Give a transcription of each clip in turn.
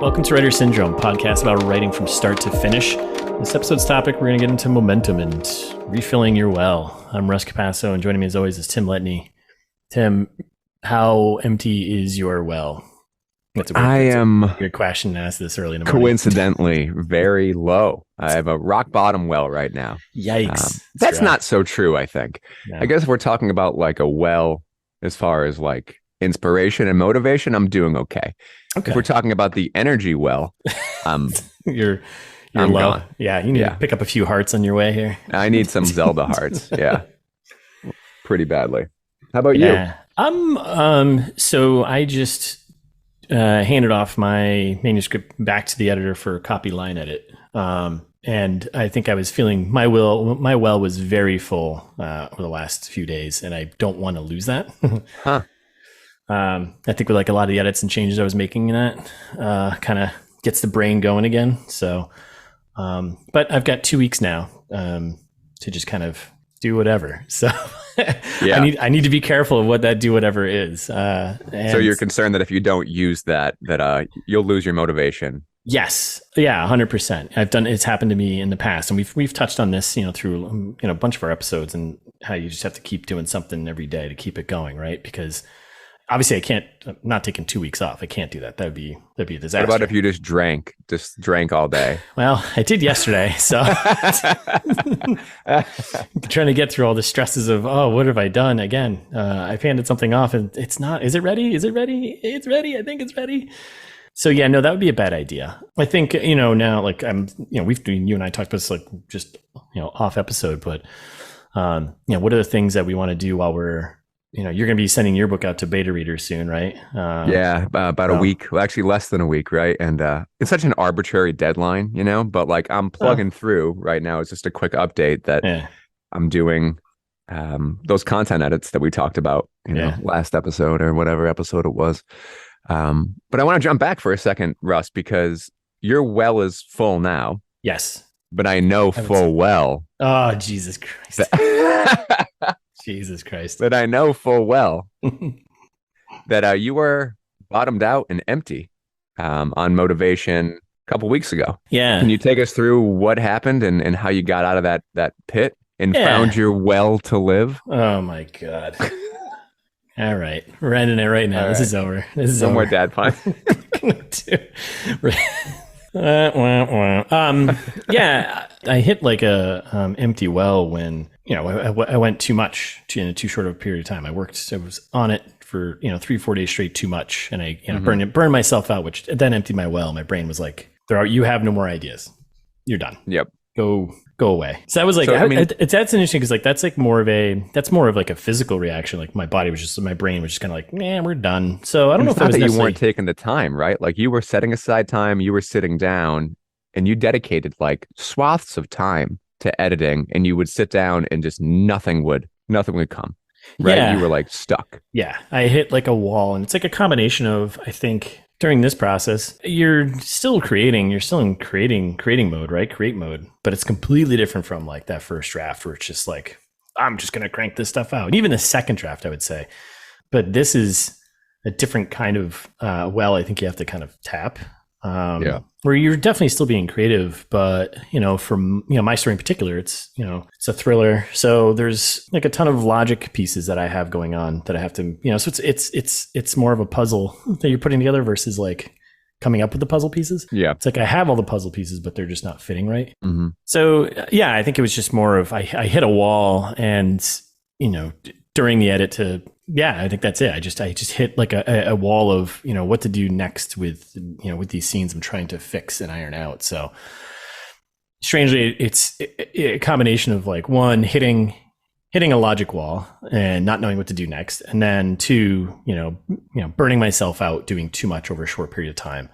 Welcome to Writer Syndrome, podcast about writing from start to finish. This episode's topic, we're going to get into momentum and refilling your well. I'm Russ Capasso, and joining me as always is Tim Letney. Tim, how empty is your well? That's a weird question to ask this early in the morning. Coincidentally, very low. I have a rock bottom well right now. Yikes. That's not so true, I think. No. I guess if we're talking about like a well as far as like inspiration and motivation, I'm doing okay. If we're talking about the energy well, you're I'm low. gone. Yeah, you need to pick up a few hearts on your way here. I need some Zelda hearts. Yeah, pretty badly. How about you? So I just handed off my manuscript back to the editor for copy line edit. And I think I was feeling my well was very full over the last few days, and I don't want to lose that. Huh. I think with like a lot of the edits and changes I was making in that, kind of gets the brain going again. So, but I've got 2 weeks now to just kind of do whatever. So Yeah. I need to be careful of what that do whatever is. So you're concerned that if you don't use that you'll lose your motivation. Yes. Yeah, 100%. It's happened to me in the past, and we've touched on this, through a bunch of our episodes, and how you just have to keep doing something every day to keep it going, right? Because obviously I'm not taking 2 weeks off. I can't do that. That'd be a disaster. What about if you just drank all day? Well, I did yesterday. So trying to get through all the stresses of, what have I done again? I've handed something off and it's not, is it ready? Is it ready? It's ready. I think it's ready. So yeah, no, that would be a bad idea. I think, now like you and I talked about this like just, off episode, but what are the things that we want to do while we're, you're going to be sending your book out to beta readers soon, right? About a week. Well, actually less than a week, right? And it's such an arbitrary deadline, but like I'm plugging through right now. It's just a quick update that I'm doing those content edits that we talked about, last episode or whatever episode it was. But I want to jump back for a second, Russ, because your well is full now. Yes. But I know full well. Oh, Jesus Christ. Jesus Christ. But I know full well that you were bottomed out and empty on motivation a couple weeks ago. Yeah. Can you take us through what happened and how you got out of that pit and found your well to live? Oh, my God. All right. We're ending it right now. This is over. This is no over. more dad pun. I hit like a empty well when I went too much in too short of a period of time. I was on it for 3-4 days straight too much, and I burned myself out, which then emptied my well. My brain was like, you have no more ideas. You're done. Yep. Go away. So that was like, that's interesting because like that's more of like a physical reaction. Like my brain was just kind of like, man, we're done. So I don't know if it was that you weren't taking the time, right? Like you were setting aside time, you were sitting down, and you dedicated like swaths of time to editing, and you would sit down and just nothing would come. Right? Yeah. You were like stuck. Yeah, I hit like a wall, and it's like a combination of, I think, during this process, you're still in creating mode, right? Create mode. But it's completely different from like that first draft where it's just like, I'm just going to crank this stuff out. And even the second draft, I would say. But this is a different kind of I think you have to kind of tap. Where you're definitely still being creative, but from my story in particular, it's it's a thriller, so there's like a ton of logic pieces that I have going on that I have to so it's more of a puzzle that you're putting together versus like coming up with the puzzle pieces. Yeah, it's like I have all the puzzle pieces, but they're just not fitting right. Mm-hmm. So yeah, I think it was just more of I hit a wall, and during the edit I think that's it. I just hit like a wall of, what to do next with these scenes I'm trying to fix and iron out. So strangely, it's a combination of like one, hitting a logic wall and not knowing what to do next. And then two, burning myself out doing too much over a short period of time.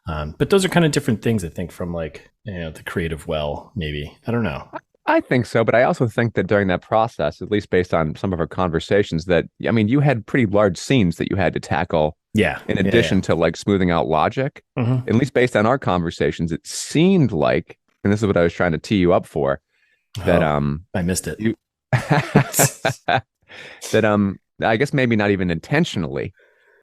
But those are kind of different things, I think, from like, the creative well, maybe. I don't know. I think so, but I also think that during that process, at least based on some of our conversations, that you had pretty large scenes that you had to tackle. Yeah. In addition to like smoothing out logic, at least based on our conversations, it seemed like, and this is what I was trying to tee you up for, that I missed it. That I guess maybe not even intentionally,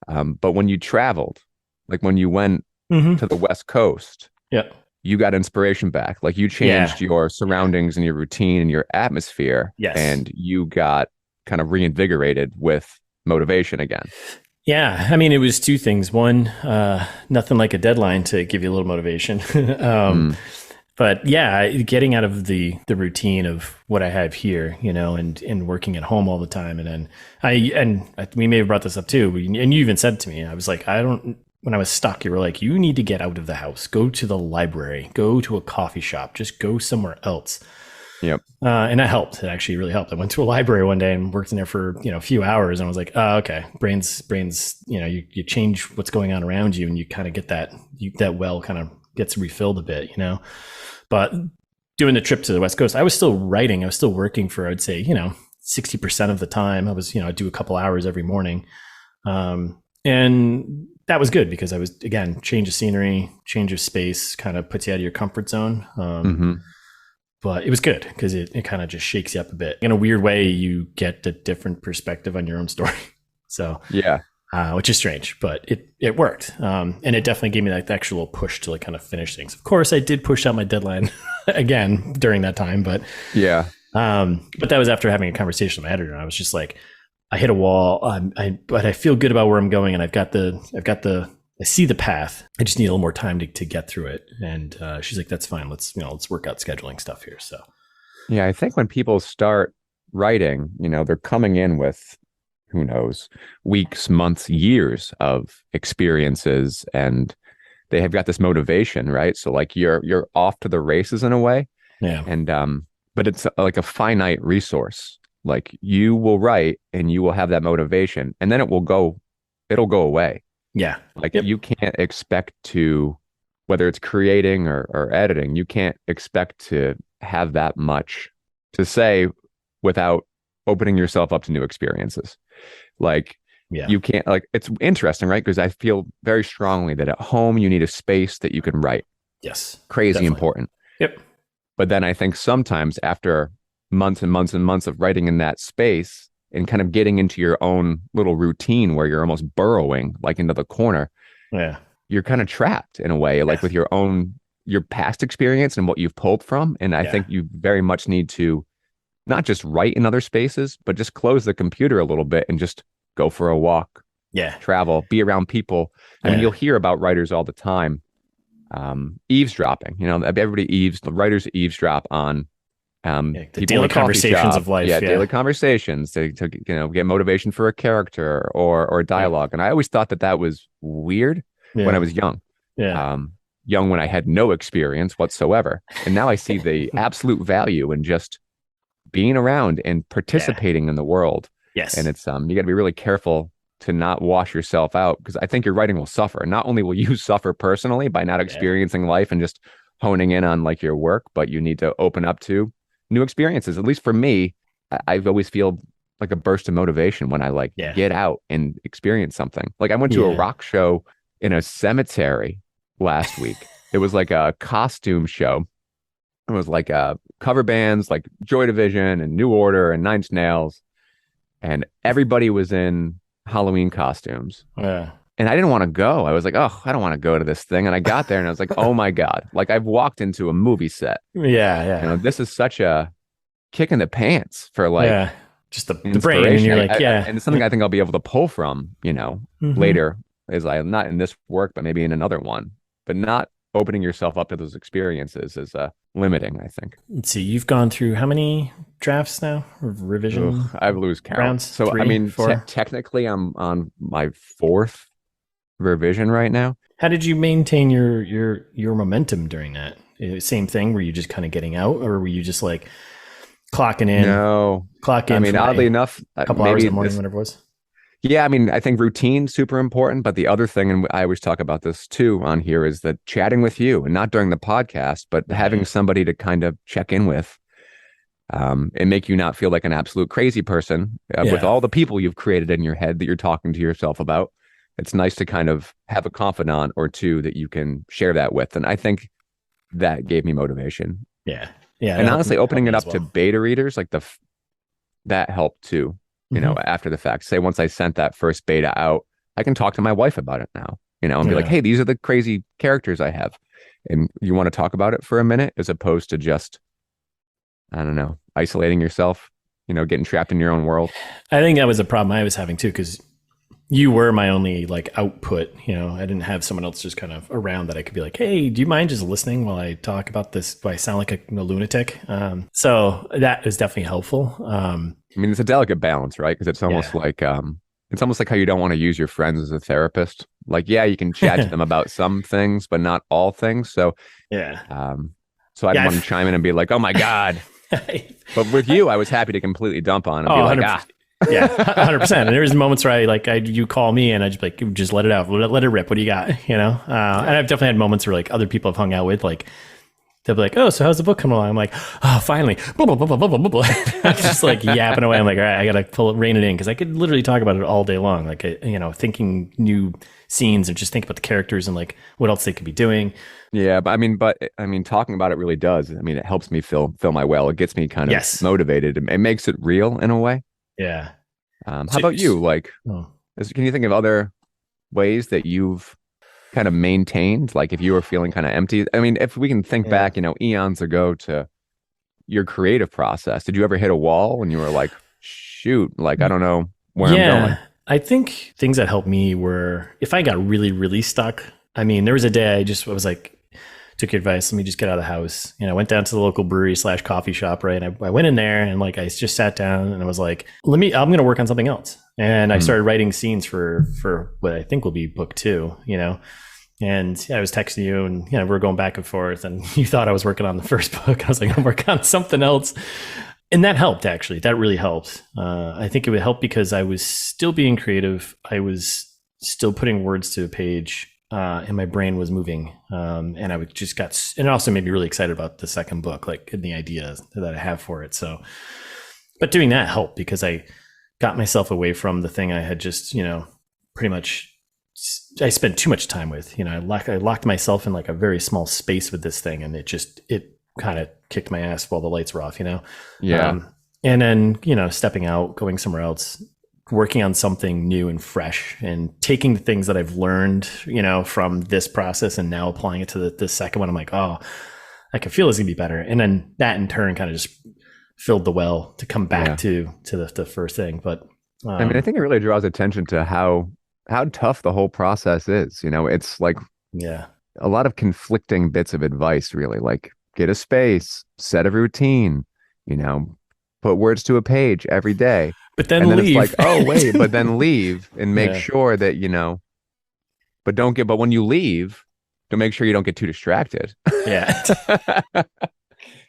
but when you traveled, like when you went to the West Coast, yeah, you got inspiration back. Like you changed your surroundings and your routine and your atmosphere. Yes. And you got kind of reinvigorated with motivation again. Yeah. I mean, it was two things. One, nothing like a deadline to give you a little motivation. But yeah, getting out of the routine of what I have here, you know, and working at home all the time. And then we may have brought this up too. And you even said to me, I was like, when I was stuck, you were like, you need to get out of the house, go to the library, go to a coffee shop, just go somewhere else. Yep. And that helped. It actually really helped. I went to a library one day and worked in there for, a few hours, and I was like, oh, okay, brains, you change what's going on around you, and you kind of get that well kind of gets refilled a bit, but doing the trip to the West Coast, I was still writing. I was still working for, I'd say, 60% of the time. I was, I'd do a couple hours every morning. And that was good because I was, again, change of scenery, change of space, kind of puts you out of your comfort zone. But it was good because it kind of just shakes you up a bit. In a weird way, you get a different perspective on your own story. So yeah, which is strange, but it worked. And it definitely gave me that actual push to like kind of finish things. Of course, I did push out my deadline again during that time, but yeah. But that was after having a conversation with my editor. And I was just like, I hit a wall, but I feel good about where I'm going, and I see the path. I just need a little more time to get through it. And she's like, that's fine. Let's work out scheduling stuff here. So, yeah, I think when people start writing, they're coming in with, who knows, weeks, months, years of experiences, and they have got this motivation, right? So like you're off to the races in a way. Yeah. And, but it's like a finite resource. Like you will write and you will have that motivation, and then it'll go away. Yeah. Like you can't expect to, whether it's creating or editing, you can't expect to have that much to say without opening yourself up to new experiences. Like you can't, like, it's interesting, right? Because I feel very strongly that at home you need a space that you can write. Yes. Crazy definitely. Important. Yep. But then I think sometimes after months and months and months of writing in that space and kind of getting into your own little routine where you're almost burrowing like into the corner, you're kind of trapped in a way, like with your past experience and what you've pulled from. And I think you very much need to not just write in other spaces, but just close the computer a little bit and just go for a walk, travel, be around people. I mean, you'll hear about writers all the time, eavesdropping, the writers eavesdrop on the daily conversations of life. Daily conversations to get motivation for a character or dialogue. And I always thought that was weird when I was young. Young when I had no experience whatsoever. And now I see the absolute value in just being around and participating in the world. Yes. And it's you got to be really careful to not wash yourself out, because I think your writing will suffer. Not only will you suffer personally by not experiencing life and just honing in on like your work, but you need to open up to new experiences. At least for me, I always feel like a burst of motivation when I get out and experience something. Like I went to a rock show in a cemetery last week. It was like a costume show. It was like cover bands like Joy Division and New Order and Nine Inch Nails, and everybody was in Halloween costumes. Yeah. And I didn't want to go. I was like, oh, I don't want to go to this thing. And I got there and I was like, oh my God, like I've walked into a movie set. Yeah. This is such a kick in the pants for like just the brain. And you're like, and it's something I think I'll be able to pull from, later, as I'm not in this work, but maybe in another one. But not opening yourself up to those experiences is limiting, I think. Let's see, you've gone through how many drafts now? Or revision? I lose count. Rounds? So 3, I mean, 4? Technically I'm on my 4th revision right now. How did you maintain your momentum during that? Same thing? Were you just kind of getting out, or were you just like clocking in? No. Clock in. I mean, oddly enough, a couple hours in the morning, whatever it was. Yeah, I mean, I think routine's super important, but the other thing, and I always talk about this too on here, is that chatting with you, and not during the podcast, but having somebody to kind of check in with, and make you not feel like an absolute crazy person with all the people you've created in your head that you're talking to yourself about. It's nice to kind of have a confidant or two that you can share that with. And I think that gave me motivation. Yeah. And honestly, opening it up to beta readers, like that helped too. After the fact, say once I sent that first beta out, I can talk to my wife about it now. and be like, hey, these are the crazy characters I have. And you want to talk about it for a minute as opposed to just, I don't know, isolating yourself, getting trapped in your own world. I think that was a problem I was having too, because you were my only like output. I didn't have someone else just kind of around that I could be like, hey, do you mind just listening while I talk about this? Do I sound like a lunatic? So that was definitely helpful. It's a delicate balance, right? Because it's almost like how you don't want to use your friends as a therapist. Like, yeah, you can chat to them about some things, but not all things. So yeah. So I didn't want to chime in and be like, oh my God. But with you, I was happy to completely dump on and be like, 100%. Yeah, 100%. And there was moments where you call me and I just like, just let it out, let it rip. What do you got? And I've definitely had moments where like other people I've hung out with, like they'll be like, oh, so how's the book coming along? I'm like, oh, finally, blah, blah, blah, blah, blah, blah, blah. I'm just like yapping away. I'm like, all right, I got to rein it in, because I could literally talk about it all day long. Like, thinking new scenes and just think about the characters and like what else they could be doing. Yeah, but talking about it really does. It helps me fill my well. It gets me kind of motivated. It makes it real in a way. Yeah. How about you? Like, can you think of other ways that you've kind of maintained, like if you were feeling kind of empty? If we can think back, eons ago to your creative process, did you ever hit a wall when you were like, shoot, like, I don't know where I'm going? I think things that helped me were if I got really, really stuck. There was a day I was like, took your advice, let me just get out of the house. I went down to the local brewery / coffee shop, right? And I went in there and like, I just sat down and I was like, I'm going to work on something else. And I started writing scenes for what I think will be book 2, and I was texting you and, we were going back and forth, and you thought I was working on the first book. I was like, I'm working on something else. And that helped, actually. That really helped. I think it would help because I was still being creative. I was still putting words to a page. And my brain was moving, and I would just and it also made me really excited about the second book, like, and the idea that I have for it. So, but doing that helped because I got myself away from the thing I had just, pretty much, I spent too much time with. I locked myself in like a very small space with this thing, and it kind of kicked my ass while the lights were off. Yeah. And then stepping out, going somewhere else, working on something new and fresh, and taking the things that I've learned, from this process and now applying it to the second one. I'm like, oh, I can feel it's gonna be better. And then that in turn kind of just filled the well to come back to the first thing. But I think it really draws attention to how tough the whole process is. It's like a lot of conflicting bits of advice, really, like get a space, set a routine, put words to a page every day. But then leave. It's like, oh, wait, but then leave and make sure that, but when you leave, to make sure you don't get too distracted. Yeah.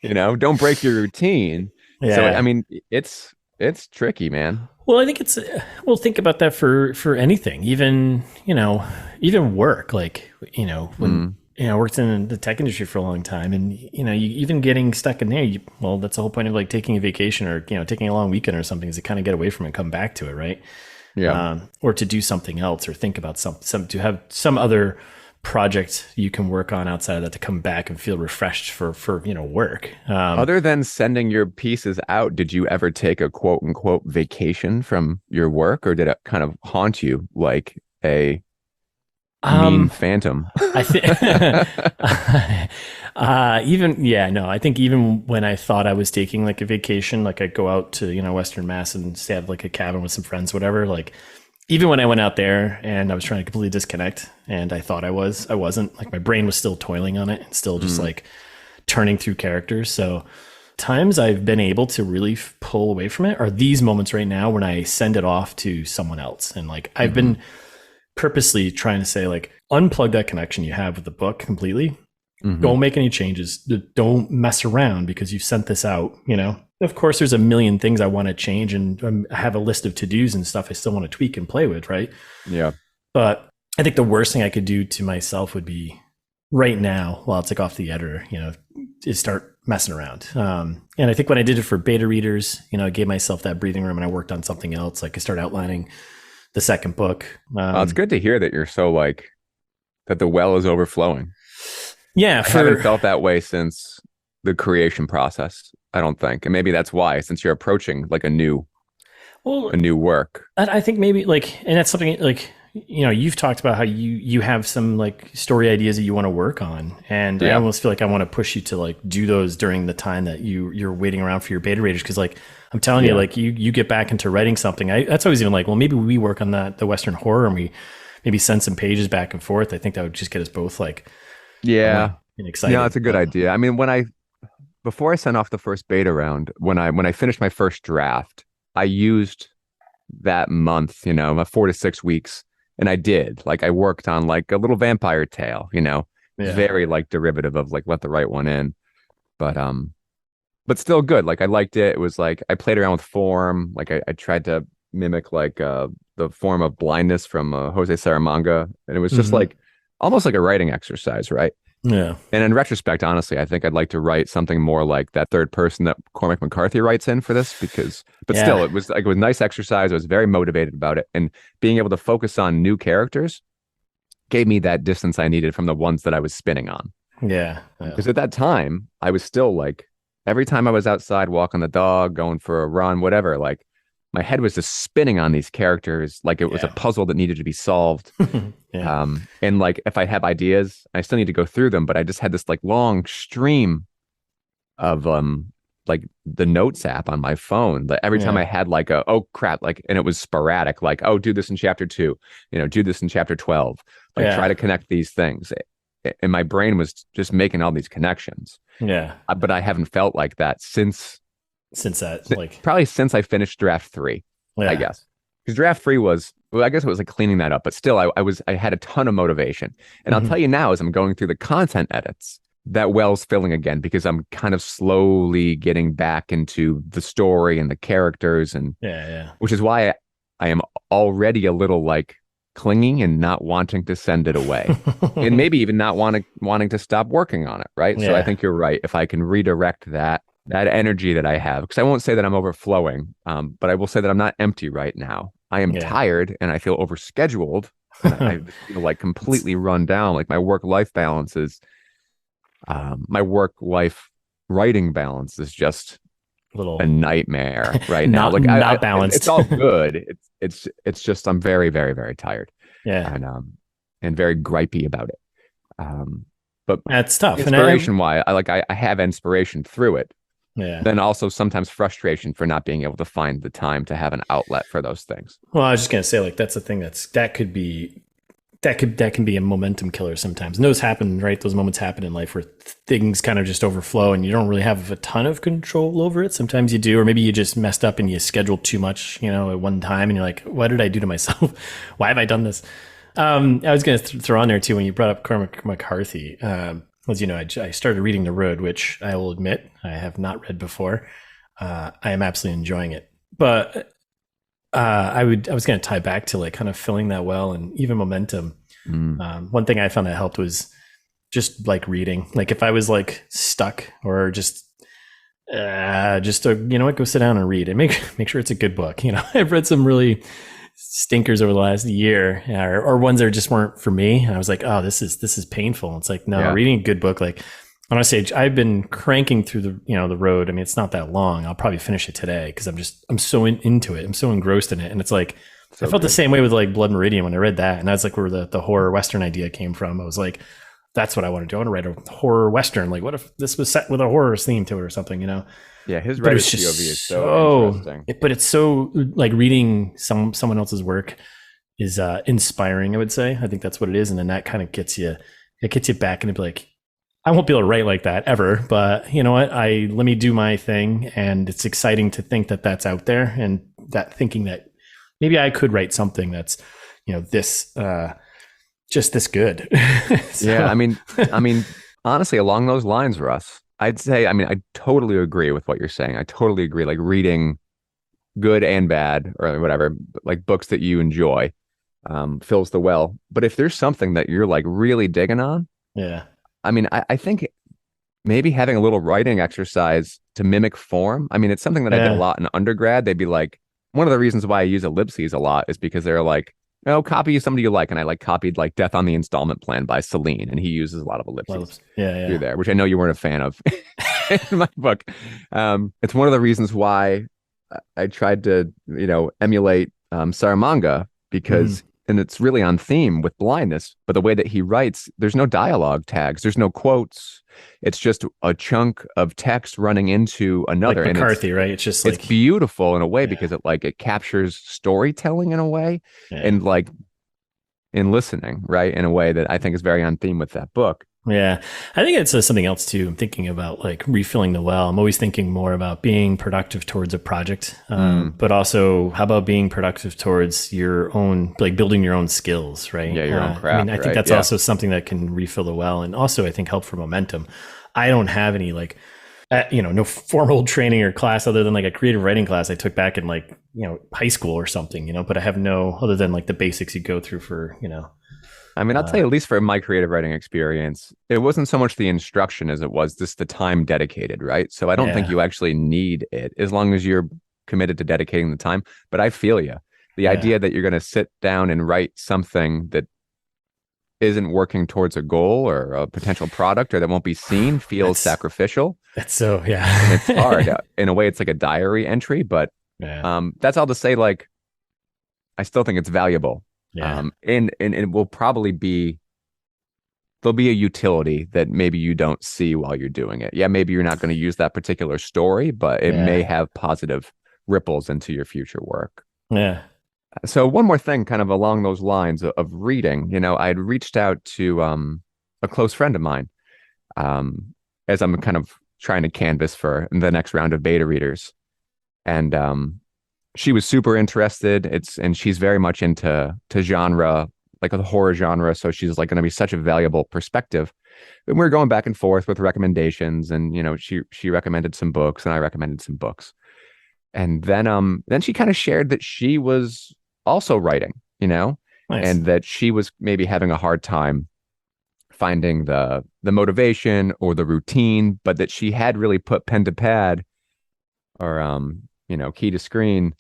Don't break your routine. Yeah. So, it's tricky, man. Well, I think think about that for anything, even work, like, when, I worked in the tech industry for a long time, and, you even getting stuck in there, that's the whole point of like taking a vacation or, taking a long weekend or something, is to kind of get away from it and come back to it. Right. Yeah. Or to do something else, or think about to have some other project you can work on outside of that, to come back and feel refreshed for work. Other than sending your pieces out, did you ever take a quote unquote vacation from your work, or did it kind of haunt you like a mean phantom? I think even when I thought I was taking like a vacation, like I'd go out to, Western Mass and stay at like a cabin with some friends, whatever, like, even when I went out there and I was trying to completely disconnect, and I thought I wasn't, like, my brain was still toiling on it and still just like turning through characters. So times I've been able to really pull away from it are these moments right now when I send it off to someone else. And like, I've been purposely trying to say, like, unplug that connection you have with the book completely. Don't make any changes. Don't mess around, because you've sent this out, Of course, there's a million things I want to change, and I have a list of to-dos and stuff I still want to tweak and play with, right? Yeah. But I think the worst thing I could do to myself would be right now, while it's like off the editor, is start messing around. And I think when I did it for beta readers, I gave myself that breathing room and I worked on something else. Like, I started outlining the second book. It's good to hear that you're so that the well is overflowing. Yeah. I haven't felt that way since the creation process, I don't think. And maybe that's why, since you're approaching like a new work. I think maybe and that's something like, you've talked about how you have some like story ideas that you want to work on, and I almost feel like I want to push you to like do those during the time that you're waiting around for your beta readers, because like I'm telling you, like you get back into writing something. That's always even like, well, maybe we work on the Western horror and we maybe send some pages back and forth. I think that would just get us both like excited. Yeah, that's a good idea. I mean, before I sent off the first beta round, when I finished my first draft, I used that month, my 4 to 6 weeks, and I worked on like a little vampire tale, very like derivative of like Let the Right One In, but still good. Like I liked it. It was like I played around with form. Like I tried to mimic like the form of blindness from Jose Saramago, and it was just like almost like a writing exercise, right? Yeah. And in retrospect, honestly, I think I'd like to write something more like that third person that Cormac McCarthy writes in for this, still, it was a nice exercise. I was very motivated about it, and being able to focus on new characters gave me that distance I needed from the ones that I was spinning on. Yeah. Because at that time, I was still like, every time I was outside walking the dog, going for a run, whatever, like my head was just spinning on these characters like it was a puzzle that needed to be solved. And like if I have ideas, I still need to go through them, but I just had this like long stream of like the notes app on my phone that every time I had like oh crap, like, and it was sporadic, like, oh, do this in chapter 2, do this in chapter 12, like try to connect these things. And my brain was just making all these connections. But I haven't felt like that since probably since I finished draft 3, I guess. Because draft 3 was, well, I guess it was like cleaning that up, but still I had a ton of motivation. And I'll tell you now, as I'm going through the content edits, that well's filling again, because I'm kind of slowly getting back into the story and the characters, and which is why I am already a little like clinging and not wanting to send it away, and maybe even not wanting to stop working on it, right? So I think you're right. If I can redirect that energy that I have, because I won't say that I'm overflowing, but I will say that I'm not empty right now. I am tired and I feel overscheduled. And I feel like completely run down. Like my work-life balance is, my work-life writing balance is just a nightmare right now. Like not balanced. It's all good. It's just I'm very, very, very tired. And very gripey about it. But that's tough. Inspiration wise, I have inspiration through it. Then also sometimes frustration for not being able to find the time to have an outlet for those things. Well, I was just gonna say, like, that's the thing that can be a momentum killer sometimes. And those happen, right? Those moments happen in life where things kind of just overflow and you don't really have a ton of control over it. Sometimes you do, or maybe you just messed up and you scheduled too much, at one time, and you're like, what did I do to myself? Why have I done this? I was going to throw on there too, when you brought up Cormac McCarthy, was, I started reading The Road, which I will admit I have not read before. I am absolutely enjoying it, but I was going to tie back to like kind of filling that well and even momentum. One thing I found that helped was just like reading. Like if I was like stuck or just go sit down and read and make sure it's a good book. I've read some really stinkers over the last year, or ones that just weren't for me. And I was like, oh, this is painful. It's like, no, reading a good book, like honestly, I've been cranking through the Road. I mean, it's not that long. I'll probably finish it today because I'm so into it. I'm so engrossed in it. And it's like, I felt the same way with like Blood Meridian when I read that. And that's like where the horror Western idea came from. I was like, that's what I want to do. I want to write a horror Western. Like, what if this was set with a horror theme to it or something, Yeah, his writer's POV is so interesting. But it's so like reading someone else's work is inspiring, I would say. I think that's what it is. And then that kind of gets you back and be like, I won't be able to write like that ever, but you know what? Let me do my thing. And it's exciting to think that that's out there, and that thinking that maybe I could write something that's, this, just this good. So. Yeah. I mean, honestly, along those lines, Russ, I'd say, I totally agree with what you're saying. I totally agree. Like reading good and bad or whatever, like books that you enjoy, fills the well. But if there's something that you're like really digging on, I think maybe having a little writing exercise to mimic form. It's something that I did a lot in undergrad. They'd be like, one of the reasons why I use ellipses a lot is because they're like, copy somebody you like. And I like copied like Death on the Installment Plan by Celine. And he uses a lot of ellipses through there, which I know you weren't a fan of in my book. It's one of the reasons why I tried to, emulate Saramanga, because it's really on theme with blindness, but the way that he writes, there's no dialogue tags, there's no quotes. It's just a chunk of text running into another. Like McCarthy, right? It's just it's beautiful in a way because it captures storytelling in a way and like in listening, right? In a way that I think is very on theme with that book. Yeah. I think it's something else too. I'm thinking about like refilling the well. I'm always thinking more about being productive towards a project, but also how about being productive towards your own, like building your own skills, right? Yeah, your own craft. I mean, I think that's also something that can refill the well, and also I think help for momentum. I don't have any like, no formal training or class other than like a creative writing class I took back in like, high school or something, but I have no other than like the basics you go through for, I mean, I'll tell you, at least for my creative writing experience, it wasn't so much the instruction as it was just the time dedicated, right? So I don't think you actually need it as long as you're committed to dedicating the time. But I feel you. The idea that you're going to sit down and write something that isn't working towards a goal or a potential product or that won't be seen feels sacrificial. That's so, And it's hard. In a way, it's like a diary entry, but that's all to say, like, I still think it's valuable. And it will probably there'll be a utility that maybe you don't see while you're doing it. Yeah, maybe you're not going to use that particular story, but it may have positive ripples into your future work. Yeah. So one more thing kind of along those lines of reading, I had reached out to a close friend of mine as I'm kind of trying to canvas for the next round of beta readers. And she was super interested. And she's very much into genre, like the horror genre. So she's like going to be such a valuable perspective. And we were going back and forth with recommendations, and she recommended some books, and I recommended some books. And then she kind of shared that she was also writing, Nice. and that she was maybe having a hard time finding the motivation or the routine, but that she had really put pen to pad or key to screen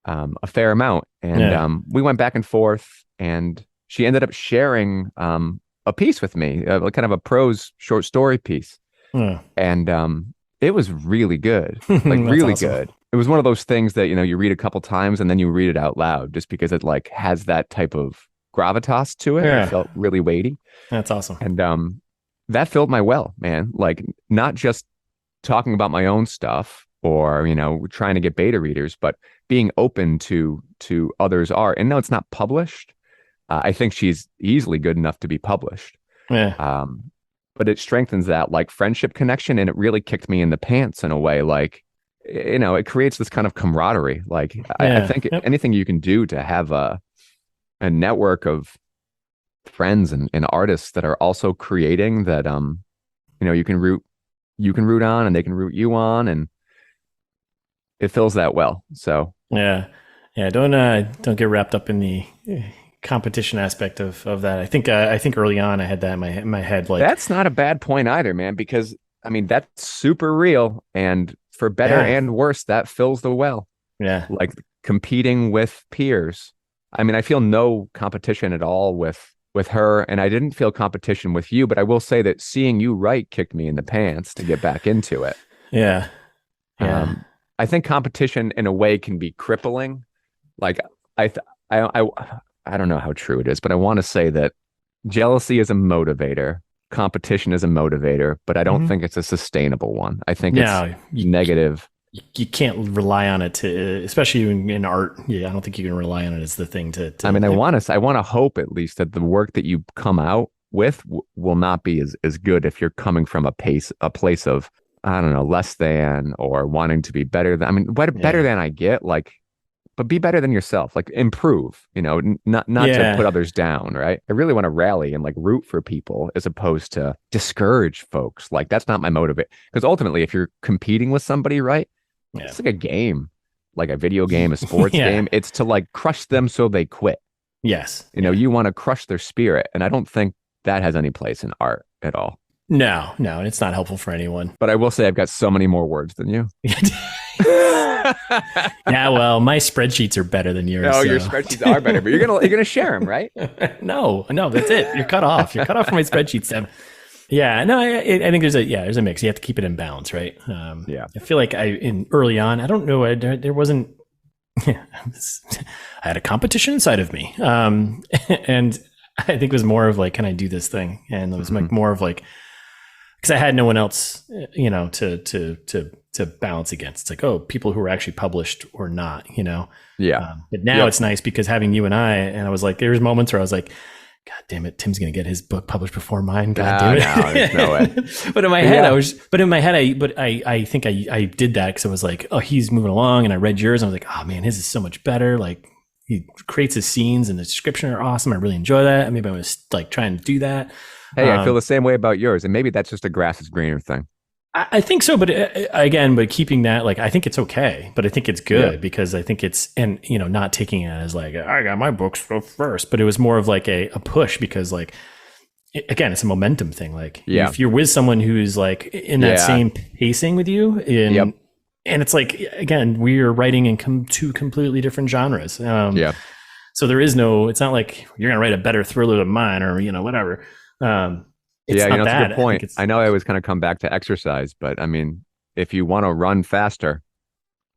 a fair amount. And we went back and forth, and she ended up sharing a piece with me, kind of a prose short story piece. And it was really good, like really awesome. Good. It was one of those things that, you read a couple times and then you read it out loud just because it like has that type of gravitas to it. It felt really weighty. That's awesome. And that filled my well, man. Like not just talking about my own stuff or, trying to get beta readers, but being open to others' art. And no, it's not published. I think she's easily good enough to be published. Yeah. But it strengthens that like friendship connection, and it really kicked me in the pants in a way. Like, it creates this kind of camaraderie. Like I think anything you can do to have a network of friends and artists that are also creating that, you can root on and they can root you on, and it fills that well. So yeah. Don't get wrapped up in the competition aspect of that. I think early on I had that in my head. Like that's not a bad point either, man, because I mean that's super real, and for better and worse, that fills the well. Yeah, like competing with peers. I mean, I feel no competition at all with her, and I didn't feel competition with you. But I will say that seeing you write kicked me in the pants to get back into it. Yeah. I think competition in a way can be crippling. Like I don't know how true it is, but I want to say that jealousy is a motivator, competition is a motivator, but I don't think it's a sustainable one. I think it's negative. You can't rely on it to, especially in art. Yeah, I don't think you can rely on it as the thing to I mean, I want to hope at least that the work that you come out with will not be as good if you're coming from a place of, I don't know, less than or wanting to be better than. I mean, better than I get, like, but be better than yourself, like improve, not to put others down, right? I really want to rally and like root for people as opposed to discourage folks. Like that's not my motivate, because ultimately if you're competing with somebody, right, it's like a game, like a video game, a sports game. It's to like crush them so they quit. Yes. You want to crush their spirit. And I don't think that has any place in art at all. No, it's not helpful for anyone. But I will say I've got so many more words than you. Yeah, well, my spreadsheets are better than yours. No, your spreadsheets are better, but you're gonna share them, right? No, that's it. You're cut off. You're cut off from my spreadsheets. Yeah, no, I think there's a mix. You have to keep it in balance, right? I feel like early on, I don't know, there wasn't Yeah, I had a competition inside of me. And I think it was more of like, can I do this thing? And it was like more of like, because I had no one else, you know, to balance against. It's like, oh, people who are actually published or not, you know? Yeah. But now it's nice because having you and I was like, there's moments where I was like, God damn it, Tim's going to get his book published before mine. God damn it. No, there's no way. But in my head, I think I did that because I was like, oh, he's moving along. And I read yours. And I was like, oh man, his is so much better. Like he creates his scenes and the description are awesome. I really enjoy that. Maybe I'm going to like try and do that. Hey, I feel the same way about yours. And maybe that's just a grass is greener thing. I think so, but again, but keeping that, like, I think it's okay, but I think it's good because I think it's, and, you know, not taking it as like, I got my books first, but it was more of like a push because like, again, it's a momentum thing. Like if you're with someone who's like in that same pacing with you and it's like, again, we are writing in two completely different genres. So there is no, it's not like you're going to write a better thriller than mine or, you know, whatever. It's you know, that's a good point. I know I always kind of come back to exercise, but I mean, if you want to run faster,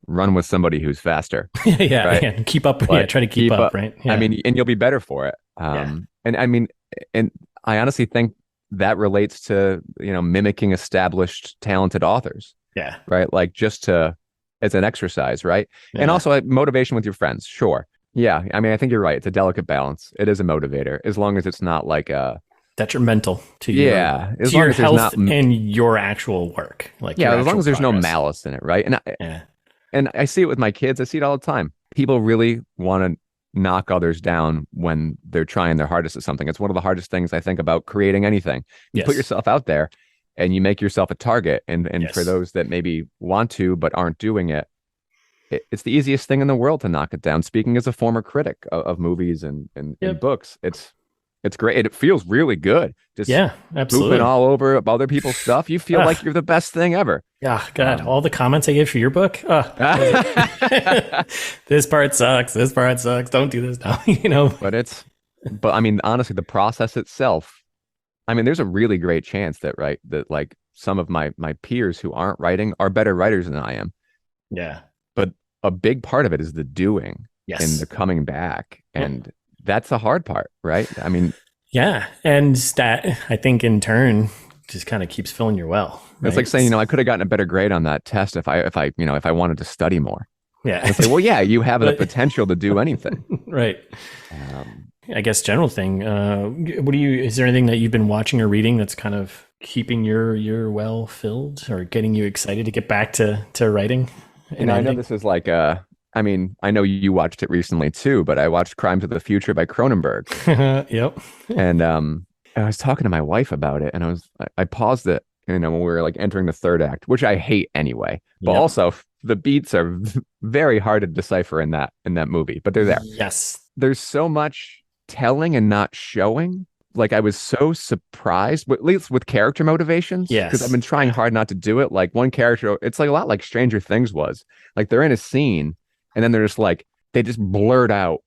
run with somebody who's faster. And keep up. Try to keep up, right? Yeah. I mean, and you'll be better for it. And I mean, and I honestly think that relates to, you know, mimicking established, talented authors. Yeah. Right. Like just as an exercise, right? Yeah. And also motivation with your friends. Sure. Yeah. I mean, I think you're right. It's a delicate balance. It is a motivator as long as it's not like a detrimental to your, as long your as health and your actual work. Like as long as there's no malice in it, right? And I see it with my kids. I see it all the time. People really want to knock others down when they're trying their hardest at something. It's one of the hardest things I think about creating anything. You put yourself out there and you make yourself a target. And for those that maybe want to but aren't doing it, it's the easiest thing in the world to knock it down. Speaking as a former critic of movies and books, it's great. It feels really good. Just absolutely. Pooping all over other people's stuff. You feel like you're the best thing ever. Yeah, God, all the comments I gave for your book. This part sucks. This part sucks. Don't do this now. You know. But I mean, honestly, the process itself. I mean, there's a really great chance that like some of my peers who aren't writing are better writers than I am. Yeah. But a big part of it is the doing and the coming back and. That's the hard part, right? I mean, and that I think in turn just kind of keeps filling your well. Right? It's like saying, you know, I could have gotten a better grade on that test if I wanted to study more. Yeah, and it's like, well, you have the potential to do anything, right? I guess general thing. Is there anything that you've been watching or reading that's kind of keeping your well filled or getting you excited to get back to writing? And I know this is like I mean, I know you watched it recently too, but I watched Crimes of the Future by Cronenberg. Yep. And I was talking to my wife about it, and I paused it, you know, when we were like entering the third act, which I hate anyway. But also, the beats are very hard to decipher in that movie, but they're there. Yes. There's so much telling and not showing. Like I was so surprised, at least with character motivations. Yes. Because I've been trying hard not to do it. Like one character, it's like a lot like Stranger Things was. Like they're in a scene. And then they're just like, they just blurt out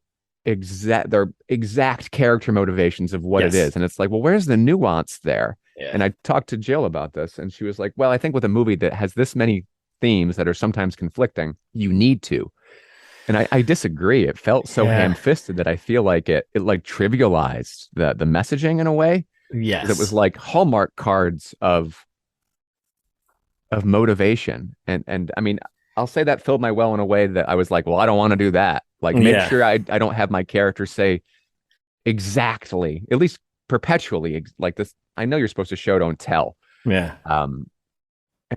their exact character motivations of what it is. And it's like, well, where's the nuance there? Yeah. And I talked to Jill about this, and she was like, well, I think with a movie that has this many themes that are sometimes conflicting, you need to. And I disagree. It felt so ham-fisted that I feel like it like trivialized the messaging in a way. Yes. It was like Hallmark cards of motivation. And I mean, I'll say that filled my well in a way that I was like, well, I don't want to do that. Like, make sure I don't have my character say exactly, at least perpetually, like this. I know you're supposed to show, don't tell. Yeah. And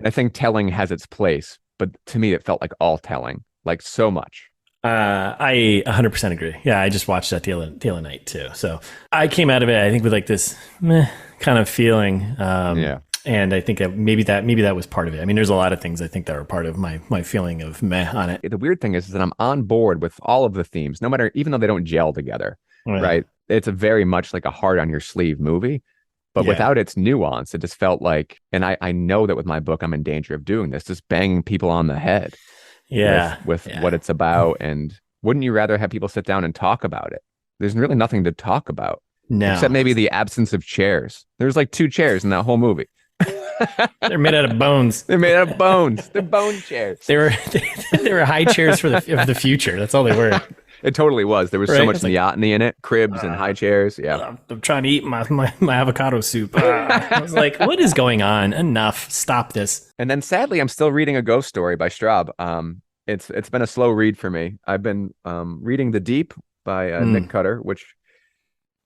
I think telling has its place, but to me, it felt like all telling, like so much. I 100% agree. Yeah, I just watched that the other night too. So I came out of it, I think, with like this kind of feeling. And I think maybe that was part of it. I mean, there's a lot of things I think that were part of my feeling of meh on it. The weird thing is that I'm on board with all of the themes, no matter, even though they don't gel together, right? It's a very much like a hard on your sleeve movie, but without its nuance, it just felt like, and I know that with my book, I'm in danger of doing this, just banging people on the head with what it's about. And wouldn't you rather have people sit down and talk about it? There's really nothing to talk about. No. Except maybe the absence of chairs. There's like 2 chairs in that whole movie. They're made out of bones. They're made out of bones. They're bone chairs. They were high chairs of the future. That's all they were. It totally was. There was so much neoteny in it, cribs and high chairs. Yeah. I'm trying to eat my avocado soup. I was like, what is going on? Enough. Stop this. And then sadly, I'm still reading a ghost story by Straub. It's been a slow read for me. I've been reading The Deep by Nick Cutter, which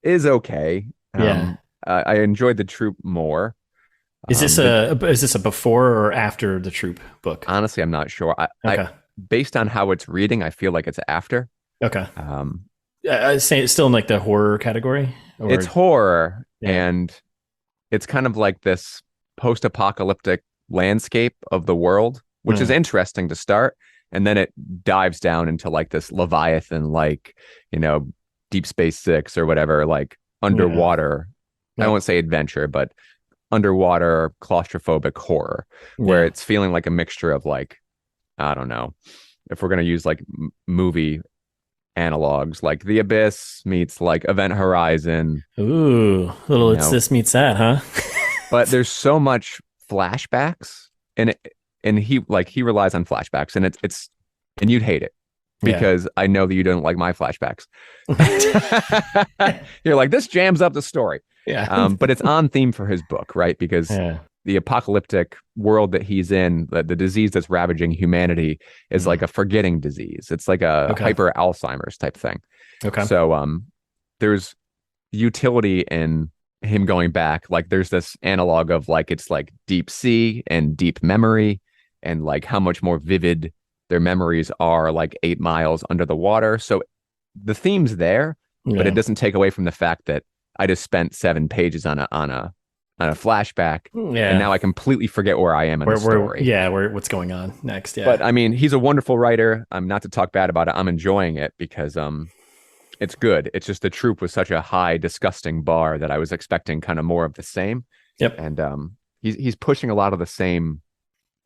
is okay. I enjoyed The Troop more. Is this a before or after The Troop book? Honestly, I'm not sure. I based on how it's reading, I feel like it's after. Okay. I say it's still in like the horror category. It's horror, and it's kind of like this post-apocalyptic landscape of the world, which is interesting to start, and then it dives down into like this Leviathan, like, you know, Deep Space Six or whatever, like underwater. I won't say adventure, but underwater claustrophobic horror, where it's feeling like a mixture of like, I don't know, if we're gonna use like movie analogs, like The Abyss meets like Event Horizon. Ooh, little it's this meets that, huh? But there's so much flashbacks, and he relies on flashbacks, and it's and you'd hate it because I know that you don't like my flashbacks. You're like, this jams up the story. Yeah. But it's on theme for his book, right? Because the apocalyptic world that he's in, the disease that's ravaging humanity is like a forgetting disease. It's like a hyper Alzheimer's type thing. Okay. So there's utility in him going back. Like there's this analog of like, it's like deep sea and deep memory, and like how much more vivid their memories are like 8 miles under the water. So the theme's there, but it doesn't take away from the fact that I just spent 7 pages on a flashback, and now I completely forget where I am in the story. What's going on next? Yeah, but I mean, he's a wonderful writer. I'm not to talk bad about it. I'm enjoying it because it's good. It's just The Troop was such a high, disgusting bar that I was expecting kind of more of the same. Yep, and he's pushing a lot of the same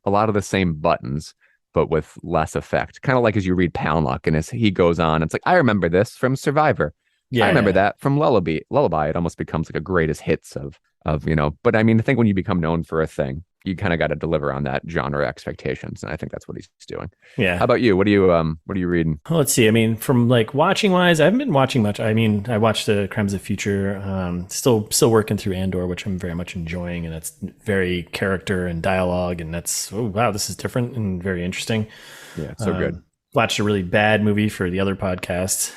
buttons, but with less effect. Kind of like as you read Poundlock, and as he goes on, it's like, I remember this from Survivor. Yeah, I remember that from Lullaby. It almost becomes like a greatest hits of, you know, but I mean, I think when you become known for a thing, you kind of got to deliver on that genre expectations. And I think that's what he's doing. Yeah. How about you? What are you reading? Well, let's see. I mean, from like watching wise, I haven't been watching much. I mean, I watched the Crimes of the Future, still working through Andor, which I'm very much enjoying. And that's very character and dialogue. And that's, oh, wow, this is different and very interesting. Yeah. So good. Watched a really bad movie for the other podcast.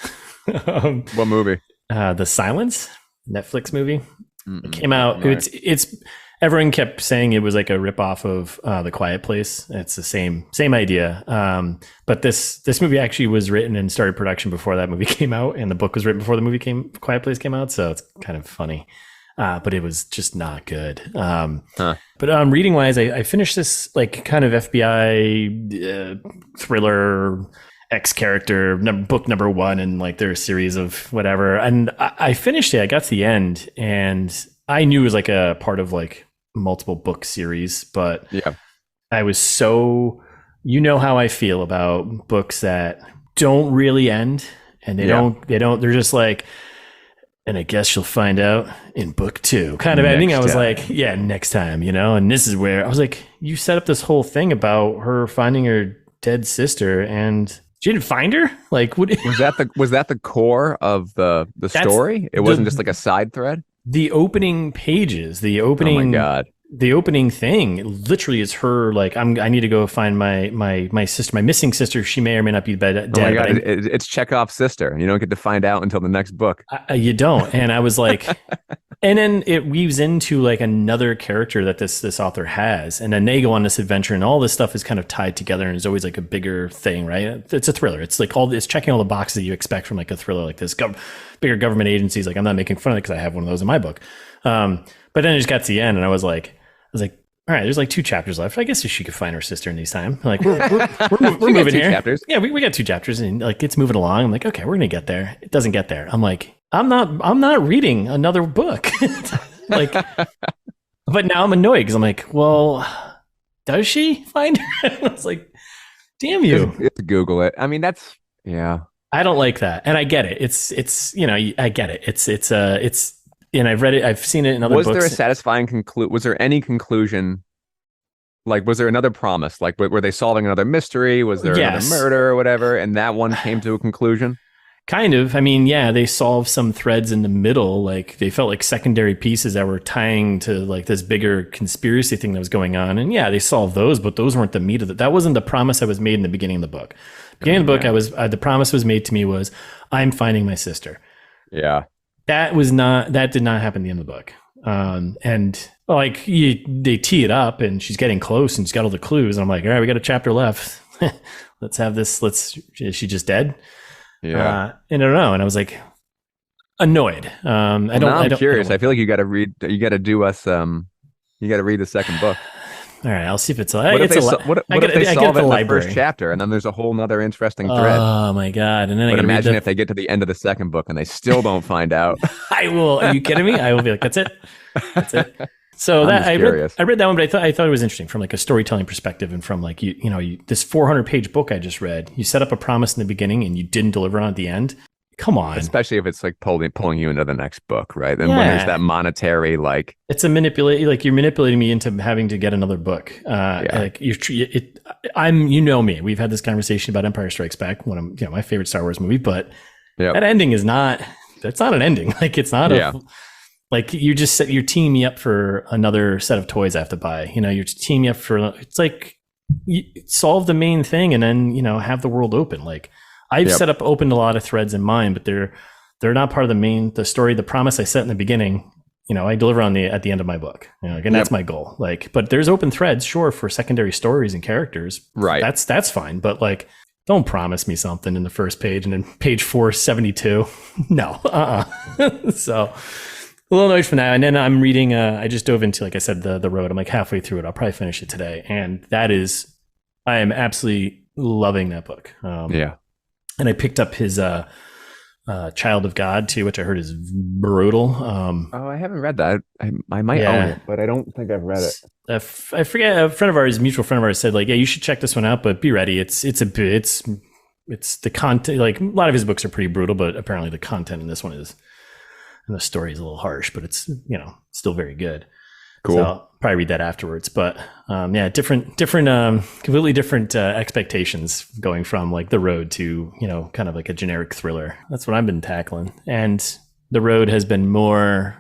What movie? The Silence, Netflix movie. It came out. It's everyone kept saying it was like a ripoff of The Quiet Place. It's the same idea. But this movie actually was written and started production before that movie came out, and the book was written before the movie Quiet Place came out. So it's kind of funny. But it was just not good. But reading wise, I finished this like kind of FBI thriller X character book number 1 in like their series of whatever. And I finished it. I got to the end, and I knew it was like a part of like multiple book series, but I was so, you know how I feel about books that don't really end, and they're just like, and I guess you'll find out in book 2 kind of ending. I was like, yeah, next time, you know, and this is where I was like, you set up this whole thing about her finding her dead sister, and she didn't find her? Like, what was that the core of the story? It wasn't just like a side thread? The opening pages, oh my God. The opening thing literally is her like, I need to go find my sister, my missing sister. She may or may not be dead. Oh my God, it's Chekhov's sister. You don't get to find out until the next book. You don't. And I was like, and then it weaves into like another character that this author has, and then they go on this adventure, and all this stuff is kind of tied together, and there's always like a bigger thing, right? It's a thriller. It's like it's checking all the boxes that you expect from like a thriller like this. Bigger government agencies. Like, I'm not making fun of it because I have one of those in my book. But then it just got to the end, and I was like, all right, there's like 2 chapters left. I guess she could find her sister in these time. Like, we're moving here. Chapters. Yeah, we got 2 chapters, and like it's moving along. I'm like, okay, we're gonna get there. It doesn't get there. I'm like, I'm not reading another book. Like, but now I'm annoyed because I'm like, well, does she find her? I was like, damn you. You have to Google it. I mean, I don't like that, and I get it. It's you know, I get it. It's And I've read it. I've seen it in other books. Was there a satisfying was there any conclusion? Like, was there another promise? Like, were they solving another mystery? Was there another murder or whatever? And that one came to a conclusion? Kind of. I mean, yeah, they solved some threads in the middle. Like, they felt like secondary pieces that were tying to like this bigger conspiracy thing that was going on. And yeah, they solved those, but those weren't the meat of it. That wasn't the promise that was made in the beginning of the book. Beginning of the book, the promise was made to me was, I'm finding my sister. Yeah. That did not happen at the end of the book. And like they tee it up and she's getting close and she's got all the clues. And I'm like, all right, we got a chapter left. Let's have this. Is she just dead? Yeah. And I don't know. And I was like annoyed. I'm curious. I feel like you got to read the second book. All right, I'll see if it's. What if they solve it in the first chapter, and then there's a whole nother interesting thread? Oh my god! And then imagine if they get to the end of the second book and they still don't find out. I will. Are you kidding me? I will be like, that's it. That's it. So I read that one, but I thought it was interesting from like a storytelling perspective, and from like you this 400-page book I just read. You set up a promise in the beginning and you didn't deliver on it at the end. Come on. Especially if it's like pulling you into the next book, right? And when there's that monetary, like, it's a like you're manipulating me into having to get another book. Like you know me. We've had this conversation about Empire Strikes Back, one of my favorite Star Wars movie, but that ending is not. That's not an ending. Like, it's not like you're teaming me up for another set of toys I have to buy. You're teaming me up for. It's like you solve the main thing and then have the world open. Like, I've opened a lot of threads in mine, but they're not part of the story. The promise I set in the beginning, I deliver at the end of my book, and that's my goal. Like, but there's open threads, sure, for secondary stories and characters. Right. That's fine. But like, don't promise me something in the first page and then page 472. No. So a little annoyed from that. And then I'm reading, I just dove into, like I said, the Road. I'm like halfway through it. I'll probably finish it today. And I am absolutely loving that book. And I picked up his Child of God too, which I heard is brutal. I haven't read that. I might own it, but I don't think I've read it. I forget. A mutual friend of ours said, like, yeah, you should check this one out, but be ready. It's the content. Like, a lot of his books are pretty brutal, but apparently the content in this one is, and the story is a little harsh, but it's still very good. Cool. So I'll probably read that afterwards. But different, completely different expectations going from like The Road to, kind of like a generic thriller. That's what I've been tackling. And The Road has been more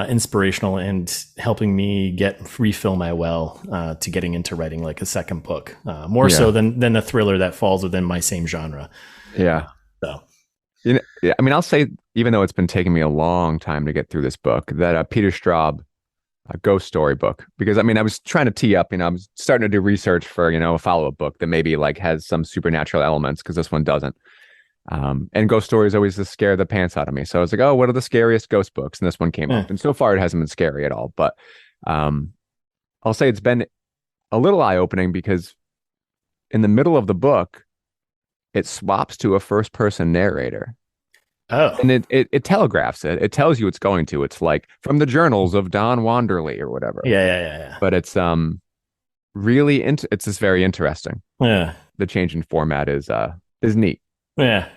inspirational and helping me refill my well to getting into writing like a second book, more so than a thriller that falls within my same genre. Yeah. So. I mean, I'll say, even though it's been taking me a long time to get through this book, that Peter Straub, a ghost story book, because I mean, I was trying to tee up, I was starting to do research for, a follow-up book that maybe like has some supernatural elements, because this one doesn't. And ghost stories always just scare the pants out of me. So I was like, oh, what are the scariest ghost books? And this one came up. And so far it hasn't been scary at all. But I'll say it's been a little eye-opening, because in the middle of the book, it swaps to a first-person narrator. Oh. And it telegraphs it. It tells you it's going to. It's like from the journals of Don Wanderley or whatever. Yeah. But it's really it's just very interesting. Yeah. The change in format is neat. Yeah.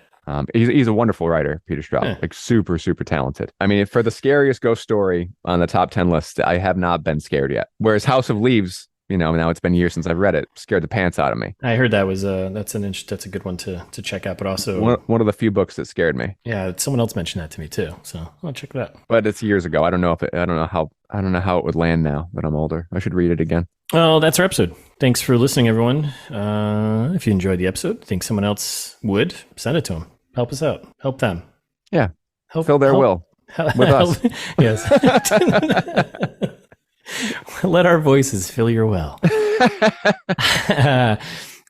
He's a wonderful writer, Peter Straub. Like, super, super talented. I mean, for the scariest ghost story on the top 10 list, I have not been scared yet. Whereas House of Leaves, now it's been years since I've read it, scared the pants out of me. I heard that was that's a good one to check out, but also one of the few books that scared me. Yeah, someone else mentioned that to me too, so I'll check it out. But it's years ago. I don't know how it would land now that I'm older. I should read it again. Well, that's our episode. Thanks for listening, everyone. If you enjoyed the episode, think someone else would, send it to them. Help us out. Help them. Yeah. Fill their will with us. Yes. Let our voices fill your well.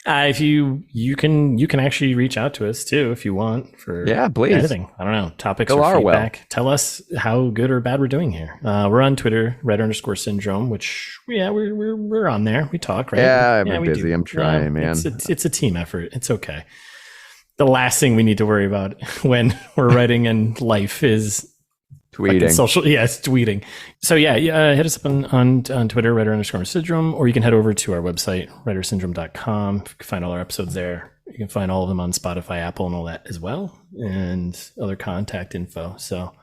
If you can actually reach out to us too if you want for please. Anything. I don't know, topics or feedback. Well. Tell us how good or bad we're doing here. We're on Twitter, red_syndrome, which we're on there. We talk, right? Yeah, I'm busy. I'm trying, man. It's a team effort. It's okay. The last thing we need to worry about when we're writing in life is tweeting. Tweeting. So hit us up on Twitter, red_syndrome, or you can head over to our website, writersyndrome.com. You can find all our episodes there. You can find all of them on Spotify, Apple, and all that as well, and other contact info. So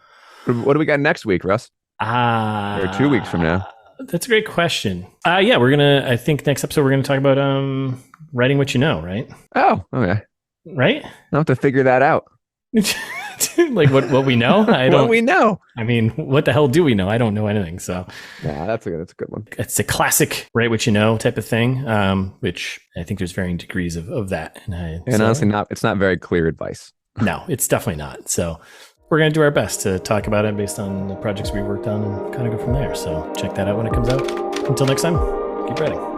What do we got next week, Russ? Or 2 weeks from now? That's a great question. Yeah, I think next episode we're gonna talk about writing what you know, right? Oh, okay. Right? I'll have to figure that out. Like what we know? What we know. I mean, what the hell do we know? I don't know anything. So yeah, that's a good one. It's a classic write what you know type of thing, which I think there's varying degrees of that. And honestly, it's not very clear advice. No, it's definitely not. So we're going to do our best to talk about it based on the projects we worked on and kind of go from there. So check that out when it comes out. Until next time, keep writing.